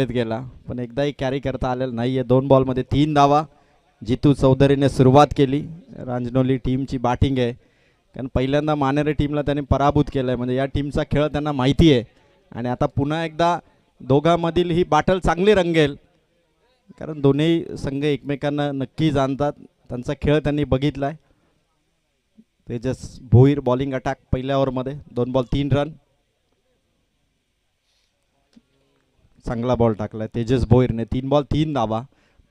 गेला पण एकदाही कॅरी करता आलेला नाहीये. 2 बॉलमध्ये 3 धावा जितू चौधरीने सुरुवात केली. रांजनोली टीमची बॅटिंग आहे कारण पहिल्यांदा मानेरे टीमला त्यांनी पराभूत केलं आहे म्हणजे या टीमचा खेळ त्यांना माहिती आहे आणि आता पुन्हा एकदा दोघांमधील ही बॅटल चांगली रंगेल कारण दोन्ही संघ एकमेकांना नक्की जाणतात. त्यांचा खेळ त्यांनी बघितला आहे. तेजस भोईर बॉलिंग अटॅक पहिल्या ओव्हरमध्ये 2 बॉल 3 रन. चांगला बॉल टाकलाय तेजस भोईरने. 3 बॉल 3 धावा.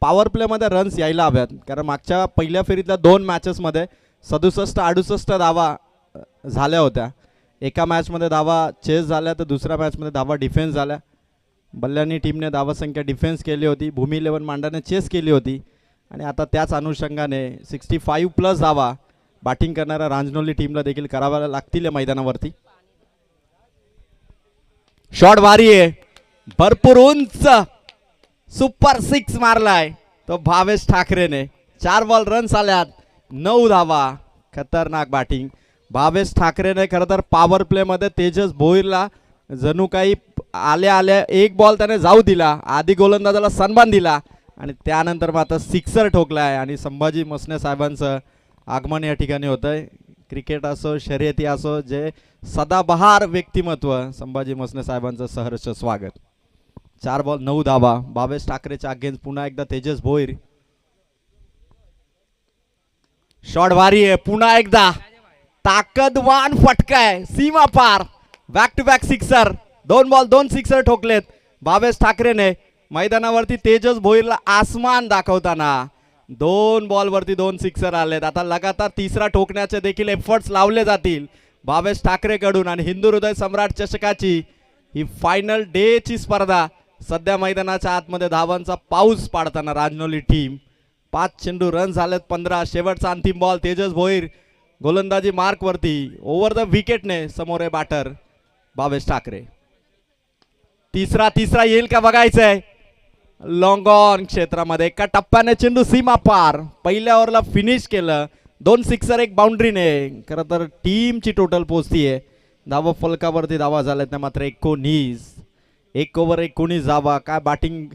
पॉवर प्लेमध्ये रन्स यायला हव्यात कारण मागच्या पहिल्या फेरीतल्या 2 मॅचेसमध्ये 67-68 धावा झाल्या होत्या. एका मॅचमध्ये धावा चेस झाल्या तर दुसऱ्या मॅचमध्ये धावा डिफेन्स झाल्या. बल्लानी टीमने धावसंख्या डिफेन्स केली होती. भूमी 11 मांडाने चेस केली होती आणि आता त्याच अनुषंगाने 65+ धावा बॅटिंग करणाऱ्या रांजनोली टीमला देखील कराव्या लागतील या मैदानावरती. शॉट भारी आहे भरपूर उंच सुपर 6 मारलाय तो भावेश ठाकरेने. 4 बॉल रन्स आल्यात 9 धावा. खतरनाक बॅटिंग भावेश ठाकरेने. खरं तर पॉवर प्लेमध्ये तेजस भोईरला जणू काही आल्या आल्या एक बॉल त्याने जाऊ दिला. आधी गोलंदाजाला सन्मान दिला आणि त्यानंतर मात्र सिक्सर ठोकलाय आणि संभाजी मसने साहेबांचं आगमन या ठिकाणी होतंय. क्रिकेट असो शर्यती असो जे सदाबहार व्यक्तिमत्व संभाजी मसने साहेबांचं सहर्ष स्वागत. 4 बॉल 9 धावा. भावेश ठाकरेच्या अगेन्स्ट पुन्हा एकदा तेजस भोईर. शॉट भारी आहे पुन्हा एकदा ताकदवान फटका आहे सीमा पार. Back to back sixer. 2 ball 2 sixer ठोकलेत भावेश ठाकरेने. मैदानावरती तेजस भोईरला आसमान दाखवताना 2 बॉलवरती 2 सिक्सर आलेत. आता लगातार तिसरा ठोकण्याचे देखील एफर्ट्स लावले जातील भावेश ठाकरेकडून आणि हिंदू हृदय सम्राट चषकाची ही फायनल डे ची स्पर्धा सध्या मैदानाच्या आतमध्ये धावांचा पाऊस पाडताना रांजनोली टीम. 5 चेंडू रन झालेत 15. शेवटचा अंतिम बॉल तेजस भोईर गोलंदाजी मार्क वरती ओव्हर द विकेटने समोर बॅटर भावेश ठाकरे. तिसरा येईल का बघायचंय. लॉंग ऑन क्षेत्रामध्ये एका टप्प्याने चेंडू सीमा पार. पहिल्या ओव्हरला फिनिश केलं. 2 सिक्सर 1 बाउंड्रीने. खरं तर टीमची टोटल पोचतीये. धावा फलकावरती धावा झाल्यात ना मात्र 19. 1 ओव्हर 19 धावा. काय बॅटिंग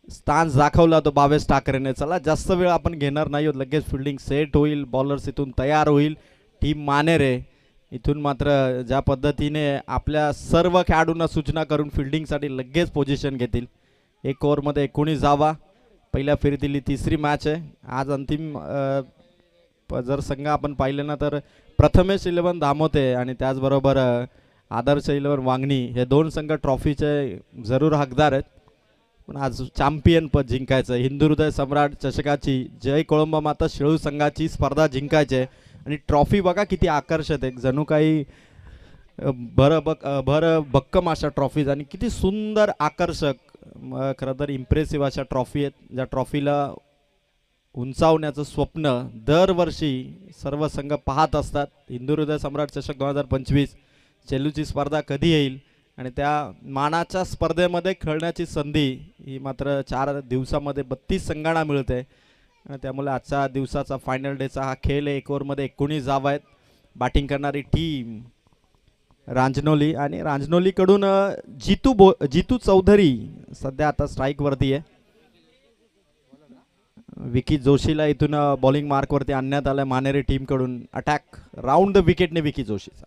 स्टान्स दाखवला तो भावेश ठाकरेने. चला जास्त वेळ आपण घेणार नाही आहोत. लगेच फिल्डिंग सेट होईल. बॉलर्स इथून तयार होईल. टीम मानेरे इथून मात्र ज्या पद्धतीने आपल्या सर्व खेळाडूंना सूचना करून फिल्डिंगसाठी लगेच पोझिशन घेतील. 1 ओव्हरमध्ये 19 धावा. पहिल्या फेरीतील 3री मॅच आहे आज. अंतिम जर संघ आपण पाहिले ना तर प्रथमेश 11 धामोते आणि त्याचबरोबर आदर्श 11 वांगणी हे 2 संघ ट्रॉफीचे जरूर हकदार आहेत. पण आज चॅम्पियन पद जिंकायचं. हिंदू हृदय सम्राट चषकाची जय कोळंबा माता शेळू संघाची स्पर्धा जिंकायची आणि ट्रॉफी बघा किती आकर्षक आहे. जणू काही भर भक्कम अशा ट्रॉफीज आणि किती सुंदर आकर्षक खरं तर इम्प्रेसिव्ह अशा ट्रॉफी आहेत ज्या ट्रॉफीला उंचावण्याचं स्वप्न दरवर्षी सर्व संघ पाहत असतात. हिंदू हृदय सम्राट चषक 2025 चेलूची स्पर्धा कधी येईल आणि त्या मानाच्या स्पर्धेमध्ये खेळण्याची संधी ही मात्र 4 दिवसामध्ये 32 संघांना मिळते आणि त्यामुळे आजच्या दिवसाचा फायनल डेचा हा खेळ आहे. 1 ओव्हरमध्ये 19 धावा आहेत. बॅटिंग करणारी टीम रांजनोली आणि रांजनोलीकडून जितू चौधरी सध्या आता स्ट्राईकवरती आहे. विकी जोशीला इथून बॉलिंग मार्कवरती आणण्यात आलं मानेरे टीमकडून. अटॅक राऊंड द विकेटने विकी जोशीचा.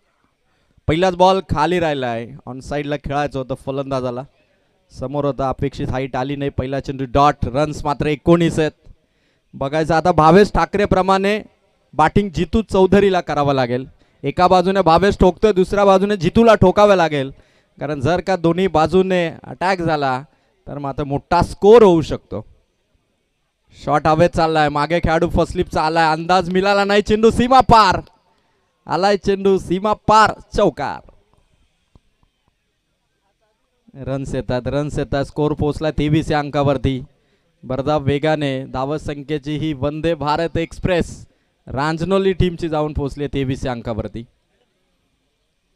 पहिलाच बॉल खाली राहिला आहे. ऑन साईडला खेळायचं होतं फलंदाजाला. समोर होता अपेक्षित हाईट आली नाही. पहिला चेंडू डॉट. रन्स मात्र 19 आहेत. बघायचं आता भावेश ठाकरे प्रमाणे बॅटिंग जितू चौधरीला करावं लागेल. एका बाजूने भावेश ठोकतोय दुसऱ्या बाजूने जितूला ठोकावं लागेल कारण जर का दोन्ही बाजूने अटॅक झाला तर मात्र मोठा स्कोर होऊ शकतो. शॉट हवेत चाललाय. मागे खेळाडू फसलिपचा आलाय. अंदाज मिळाला नाही. चेंडू सीमा पार आलाय. चेंडू सीमा पार. चौकार. रन्स येतात. स्कोर पोहोचला 23 या अंकावरती. बरदा वेगाने धावत संख्येची ही वंदे भारत एक्सप्रेस रांजनोली टीमची जाऊन पोहोचली 23 या अंकावरती.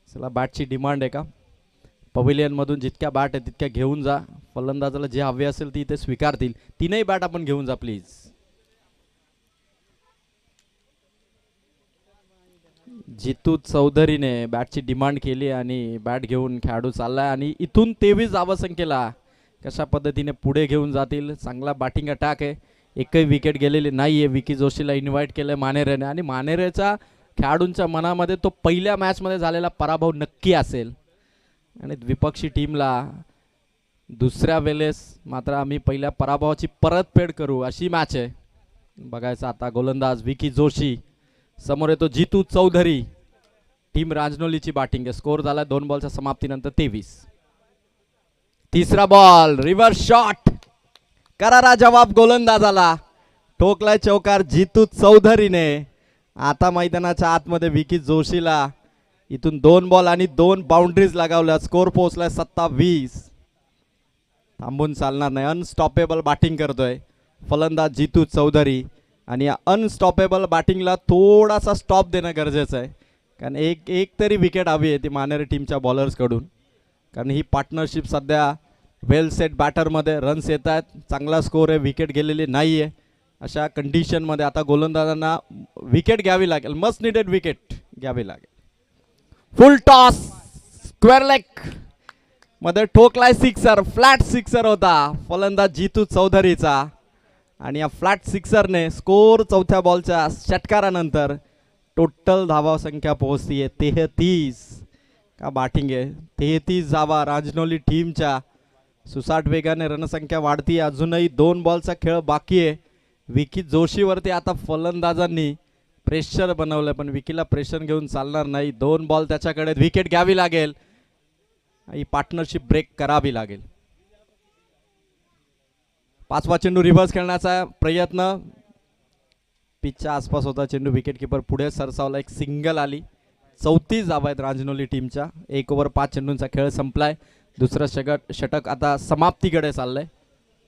चला बॅटची डिमांड आहे का. पवेलियन मधून जितक्या बॅट आहे तितक्या घेऊन जा. फलंदाजाला जे हवे असेल ती ते स्वीकारतील. 3ही बॅट आपण घेऊन जा प्लीज. जितू चौधरीने बॅटची डिमांड केली आणि बॅट घेऊन खेळाडू चाललाय आणि इथून 23 धावसंख्येला कशा पद्धतीने पुढे घेऊन जातील. चांगला बॅटिंग अटॅक आहे. एकही विकेट गेलेली नाही आहे. विकी जोशीला इन्व्हाइट केलं मानेरेने आणि मानेरेच्या खेळाडूंच्या मनामध्ये तो पहिल्या मॅचमध्ये झालेला पराभव नक्की असेल आणि विपक्षी टीमला दुसऱ्या वेळेस मात्र आम्ही पहिल्या पराभवाची परतफेड करू अशी मॅच आहे. बघायचं आता गोलंदाज विकी जोशी समोर येतो जितू चौधरी. टीम राजनोलीची बॅटिंग आहे. स्कोर झाला 2 बॉलच्या समाप्तीनंतर 23. तिसरा बॉल रिव्हर्स शॉट करारा जवाब गोलंदाजाला. ठोकलाय चौकार जितू चौधरीने. आता मैदानाच्या आतमध्ये विकी जोशीला इथून 2 बॉल आणि 2 बाउंड्रीज लगावल्या. स्कोर पोहोचलाय 27. थांबून चालणार नाही. अनस्टॉपेबल बॅटिंग करतोय फलंदाज जितू चौधरी आणि या अनस्टॉपेबल बॅटिंगला थोडासा स्टॉप देणं गरजेचं आहे. कारण एक तरी विकेट हवी आहे ती मानेरे टीमच्या बॉलर्सकडून. कारण ही पार्टनरशिप सध्या वेल सेट बॅटरमध्ये रन्स येत आहेत. चांगला स्कोर आहे. विकेट गेलेली नाही आहे. अशा कंडिशनमध्ये आता गोलंदाजांना विकेट घ्यावी लागेल. मस्ट निडेड विकेट घ्यावी लागेल. फुल टॉस स्क्वेअर लेग मध्ये ठोकलाय सिक्सर. फ्लॅट सिक्सर होता फलंदाज जितू चौधरीचा आणि या फ्लॅट सिक्सरने स्कोर चौथ्या बॉलच्या षटकारानंतर टोटल धावा संख्या पोहोचतीये 33. का बॅटिंग आहे. 33 धावा राजनोली टीमच्या. सुसाट वेगाने रणसंख्या वाढती. अजूनही 2 बॉलचा खेळ बाकी आहे. विकी जोशीवरती आता फलंदाजांनी प्रेशर बनवलं पण विकीला प्रेशर घेऊन चालणार नाही. 2 बॉल त्याच्याकडे. विकेट घ्यावी लागेल. ही पार्टनरशिप ब्रेक करावी लागेल. 5वा चेंडू रिव्हर्स खेळण्याचा प्रयत्न. पिचच्या आसपास होता चेंडू. विकेट किपर पुढे सरसावला. एक सिंगल आली. 34 धावा आहेत राजनोली टीमच्या. 1 ओव्हर 5 चेंडूंचा खेळ संपलाय. दुसरं षटक आता समाप्तीकडे चाललंय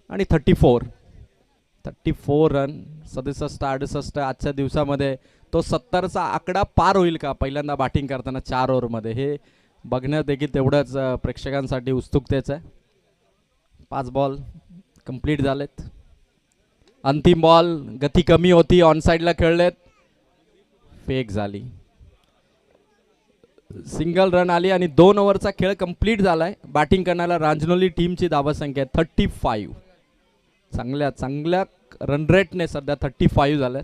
आणि 34 रन 67-68 आजच्या दिवसामध्ये तो 70चा आकडा पार होईल का पहिल्यांदा बॅटिंग करताना 4 ओव्हरमध्ये हे बघण्यात देखील तेवढंच प्रेक्षकांसाठी उत्सुकतेचं आहे. 5 बॉल कंप्लीट झालेत. अंतिम बॉल गती कमी होती. ऑन साईडला खेळलेत. फेक झाली. सिंगल रन आली आणि 2 ओव्हरचा खेळ कंप्लीट झालाय. बॅटिंग करण्याला राजनोली टीमची धावसंख्या 35. चांगल्या रन रेटने सध्या 35 झाल्यात.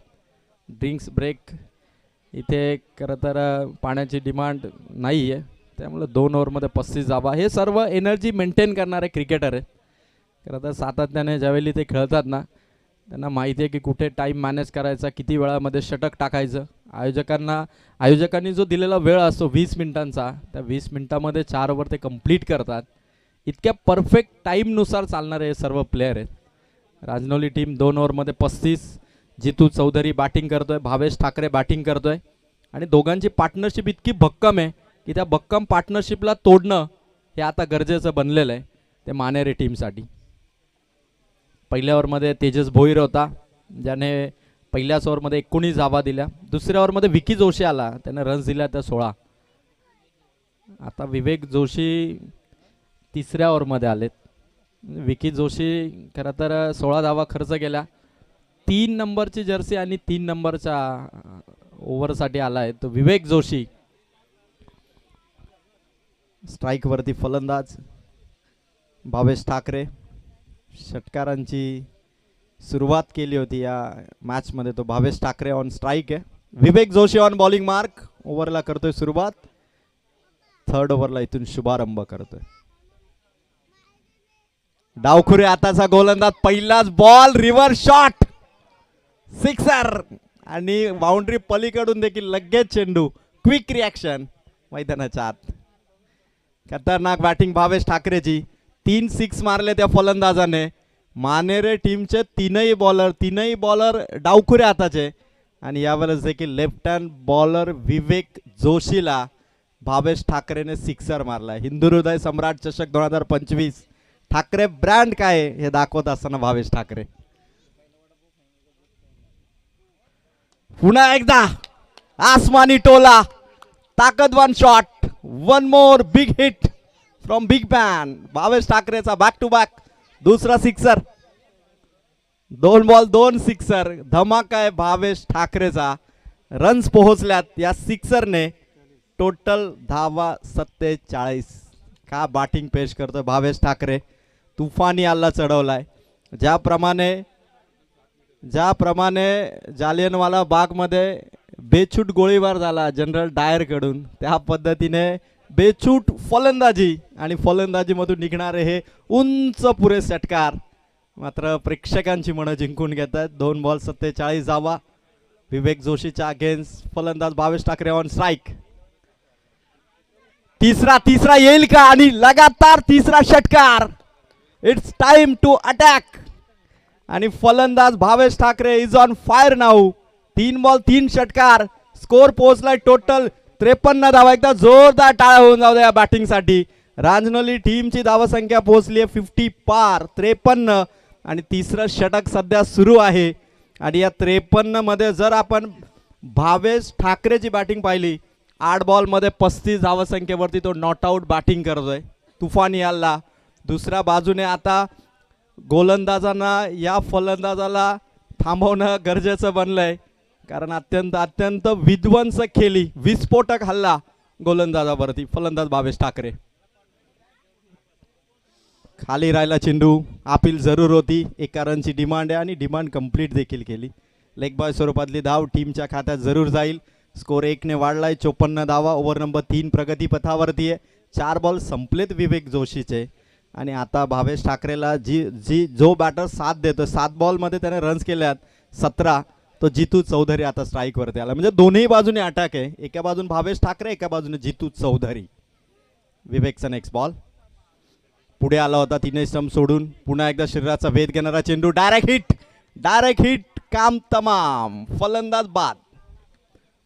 ड्रिंक्स ब्रेक इथे खरं तर पाण्याची डिमांड नाही आहे त्यामुळे 2 ओव्हरमध्ये 35 धावा. हे सर्व एनर्जी मेंटेन करणारे क्रिकेटर आहेत. खरं तर सातत्याने ज्यावेळी ते खेळतात ना त्यांना माहिती आहे की कुठे टाईम मॅनेज करायचा, किती वेळामध्ये षटक टाकायचं. आयोजकांनी जो दिलेला वेळ असतो 20 मिनिटांचा त्या 20 मिनिटामध्ये 4 ओव्हर ते कंप्लीट करतात. इतक्या परफेक्ट टाईमनुसार चालणारे हे सर्व प्लेयर आहेत. राजनोली टीम 2 ओव्हरमध्ये 35. जितू चौधरी बॅटिंग करतोय. भावेश ठाकरे बॅटिंग करतोय आणि दोघांची पार्टनरशिप इतकी भक्कम आहे की त्या भक्कम पार्टनरशिपला तोडणं हे आता गरजेचं बनलेलं आहे ते मानेरे टीमसाठी. पहिल्या ओव्हरमध्ये तेजस भोईर होता ज्याने पहिल्याच ओव्हरमध्ये 19 धावा दिल्या. दुसऱ्या ओव्हरमध्ये विकी जोशी आला त्याने रन्स दिल्या त्या 16. आता विवेक जोशी तिसऱ्या ओव्हरमध्ये आलेत. विकी जोशी खरं तर 16 धावा खर्च केल्या. 3 नंबरची जर्सी आणि 3 नंबरच्या ओव्हरसाठी आला आहे तो विवेक जोशी. स्ट्राईकवरती फलंदाज भावेश ठाकरे. षटकारांची सुरुवात केली होती या मॅचमध्ये तो भावेश ठाकरे ऑन स्ट्राईक आहे. Vivek Joshi on bowling mark. ओव्हरला करतोय सुरुवात. 3rd ओव्हरला इथून शुभारंभ करतोय. डावखुरे आताचा गोलंदाज. पहिलाच बॉल रिव्हर्स शॉट सिक्सर आणि बाउंड्री पलीकडून देखील लगेच चेंडू. क्विक रिॲक्शन मैदानाच्या आत. खतरनाक बॅटिंग भावेश ठाकरेची. 3 सिक्स मारले त्या फलंदाजाने. मानेरे टीमचे तीनही बॉलर डावखुरे हाताचे आणि यावेळेस देखील लेफ्ट हँड बॉलर विवेक जोशीला भावेश ठाकरेने सिक्सर मारला. हिंदू हृदय सम्राट चषक 2025 ठाकरे ब्रँड काय हे दाखवत असताना भावेश ठाकरे. पुन्हा एकदा आसमानी टोला. ताकदवान shot. 1 more big hit from big man. Bhavesh ठाकरेचा बॅक टू बॅक दुसरा सिक्सर. 2 ball 2 sixer. धमाका आहे भावेश ठाकरेचा. रन्स पोहोचल्यात या सिक्सरने. टोटल धावा 47. का बॅटिंग पेश करतोय भावेश ठाकरे. तुफानी हल्ला चढवलाय. ज्याप्रमाणे जालियनवाला बागमध्ये बेछूट गोळीबार झाला जनरल डायर कडून, त्या पद्धतीने बेछूट फलंदाजी आणि फलंदाजीमधून निघणारे हे उंच पुरे षटकार मात्र प्रेक्षकांची मनं जिंकून घेतात. 2 बॉल 47 धावा विवेक जोशीच्या अगेन्स्ट फलंदाज भावेश ठाकरे ऑन स्ट्राइक. तिसरा येईल का आणि लगातार तिसरा षटकार. इट्स टाइम टू अटॅक आणि फलंदाज Bhavesh Thackeray is on fire now. 3 ball 3 षटकार. स्कोर पोहोचलाय टोटल 53 धावा. एकदा जोरदार टाळ्या होऊन जाऊ द्या या बॅटिंगसाठी. रांजनोली टीमची धावसंख्या पोहोचली आहे 50 पार 53 आणि तिसरं षटक सध्या सुरू आहे. आणि या 53 मध्ये जर आपण भावेश ठाकरेची बॅटिंग पाहिली 8 बॉलमध्ये 35 धावसंख्येवरती तो नॉट आउट बॅटिंग करतोय. तुफानी हल्ला. दुसऱ्या बाजूने आता गोलंदाजांना या फलंदाजाला थांबवणं गरजेचं बनलंय कारण अत्यंत विध्वंसक खेळी विस्फोटक हल्ला गोलंदाजावरती फलंदाज भावेश ठाकरे. खाली राहिला चेंडू. अपील जरूर होती. 1 रनची डिमांड आहे आणि डिमांड कंप्लीट देखील केली. लेग बॉय स्वरूपातली धाव टीमच्या खात्यात जरूर जाईल. स्कोर 1 ने वाढलाय 54 धावा. ओव्हर नंबर 3 प्रगतीपथावरती आहे. 4 बॉल संपलेत विवेक जोशीचे आणि आता भावेश ठाकरेला जो बॅटर साथ देतो 7 बॉलमध्ये त्याने रन्स केल्यात 17. तो जितू चौधरी आता स्ट्राईकवरती आला. म्हणजे दोन्ही बाजूने अटॅक आहे. एका बाजून भावेश ठाकरे एका बाजूने जितू चौधरी. विवेकचा नेक्स्ट बॉल पुढे आला होता 3 स्टंप सोडून. पुन्हा एकदा शरीराचा वेध घेणारा चेंडू. डायरेक्ट हिट काम तमाम. फलंदाज बाद.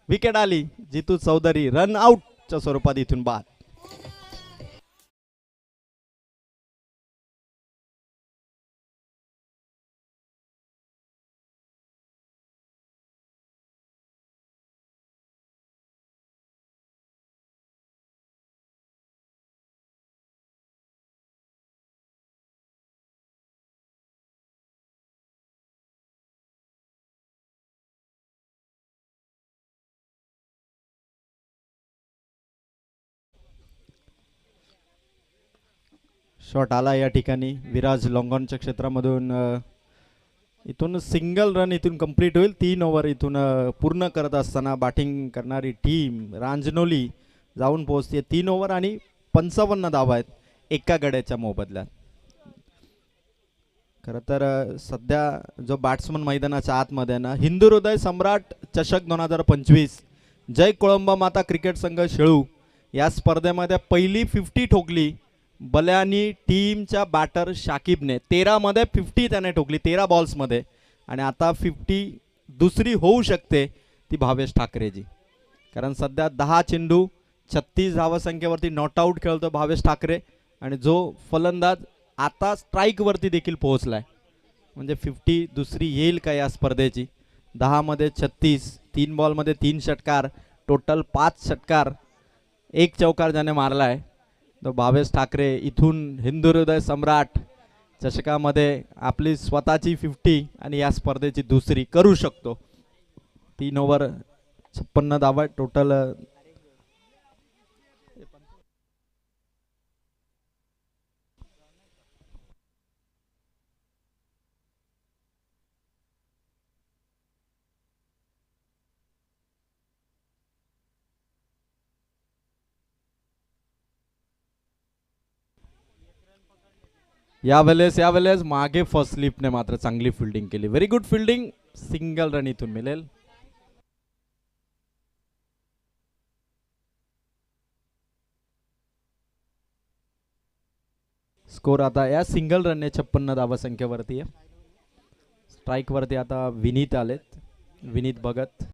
विकेट आली. जितू चौधरी रन आउटच्या स्वरूपात इथून बाद. शॉट आला या ठिकाणी विराज लॉंगॉनच्या क्षेत्रामधून. इथून सिंगल रन इथून कंप्लीट होईल. 3 ओव्हर इथून पूर्ण करत असताना बॅटिंग करणारी टीम रांजनोली जाऊन पोहोचते 3 ओव्हर आणि 55 धावा आहेत एका गड्याच्या मोबदल्यात. खरं तर सध्या जो बॅट्समन मैदानाच्या आतमध्ये ना हिंदू हृदय सम्राट चषक 2025 जय कोळंबा माता क्रिकेट संघ शेळू या स्पर्धेमध्ये पहिली 50 ठोकली बल्यानी टीमच्या बॅटर शाकिबने. 13 मध्ये 50 त्याने ठोकली 13 बॉल्समध्ये आणि आता 50 दुसरी होऊ शकते ती भावेश ठाकरेजी. कारण सध्या 10 चेंडू 36 धावसंख्येवरती नॉट आउट खेळतो भावेश ठाकरे आणि जो फलंदाज आता स्ट्राईकवरती देखील पोहोचलाय. म्हणजे 50 दुसरी येईल का या स्पर्धेची. 10 मध्ये 36 3 बॉलमध्ये 3 षटकार टोटल 5 षटकार 1 चौकार ज्याने मारलाय तो भावेश ठाकरे इथून हिंदू हृदय सम्राट चषकामध्ये आपली स्वतःची 50 आणि या स्पर्धेची दुसरी करू शकतो. 3 ओव्हर 56 धावा टोटल. यावेळेस मागे फर्स्ट स्लिपने मात्र चांगली फिल्डिंग केली. Very good fielding. Single run इथून मिळेल. स्कोर आता या सिंगल रनने 56 धावा संख्येवरती आहे. स्ट्राईक वरती आता विनीत आलेत. विनीत भगत.